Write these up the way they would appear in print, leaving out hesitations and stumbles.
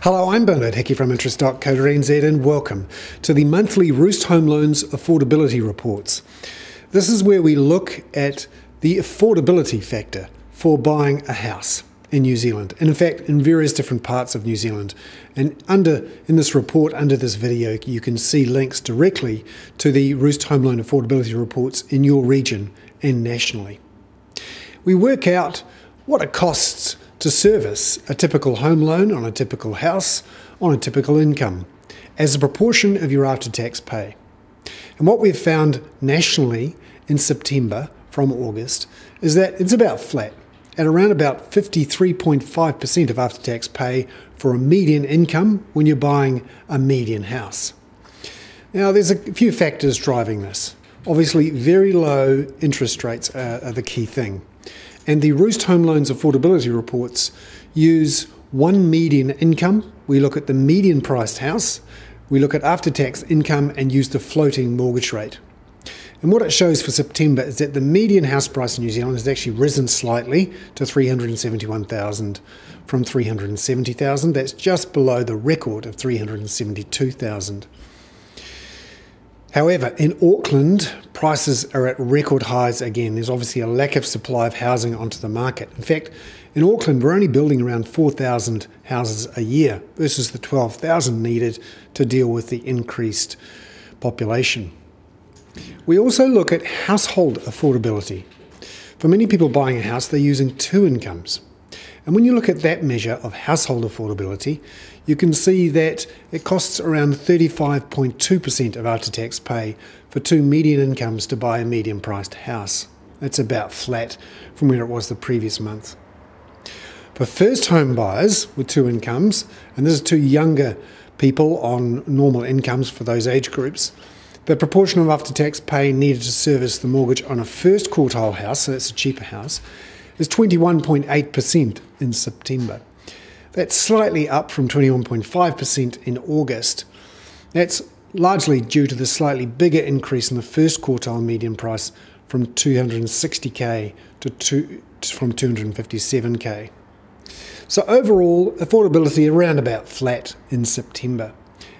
Hello, I'm Bernard Hickey from Interest.co.nz and welcome to the monthly Roost Home Loans affordability reports. This is where we look at the affordability factor for buying a house in New Zealand, and in fact in various different parts of New Zealand. And in this report, under this video, you can see links directly to the Roost Home Loan affordability reports in your region and nationally. We work out what it costs to service a typical home loan on a typical house on a typical income as a proportion of your after-tax pay. And what we've found nationally in September from August is that it's about flat at around about 53.5% of after-tax pay for a median income when you're buying a median house. Now there's a few factors driving this. Obviously very low interest rates are the key thing. And the Roost Home Loans affordability reports use one median income. We look at the median priced house, we look at after-tax income and use the floating mortgage rate. And what it shows for September is that the median house price in New Zealand has actually risen slightly to $371,000 from $370,000. That's just below the record of $372,000. However, in Auckland, prices are at record highs again. There's obviously a lack of supply of housing onto the market. In fact, in Auckland, we're only building around 4,000 houses a year versus the 12,000 needed to deal with the increased population. We also look at household affordability. For many people buying a house, they're using two incomes. And when you look at that measure of household affordability, you can see that it costs around 35.2% of after-tax pay for two median incomes to buy a median-priced house. That's about flat from where it was the previous month. For first home buyers with two incomes, and this is two younger people on normal incomes for those age groups, the proportion of after-tax pay needed to service the mortgage on a first quartile house, so that's a cheaper house, is 21.8% in September. That's slightly up from 21.5% in August. That's largely due to the slightly bigger increase in the first quartile median price from $260,000 from $257,000. So overall, affordability around about flat in September.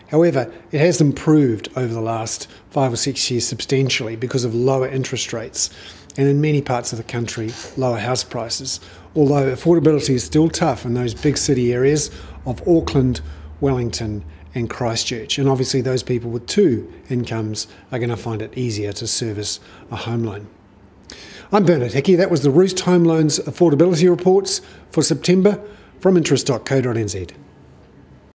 However, it has improved over the last 5 or 6 years substantially because of lower interest rates and in many parts of the country, lower house prices. Although affordability is still tough in those big city areas of Auckland, Wellington and Christchurch. And obviously those people with two incomes are going to find it easier to service a home loan. I'm Bernard Hickey. That was the Roost Home Loans affordability reports for September from Interest.co.nz.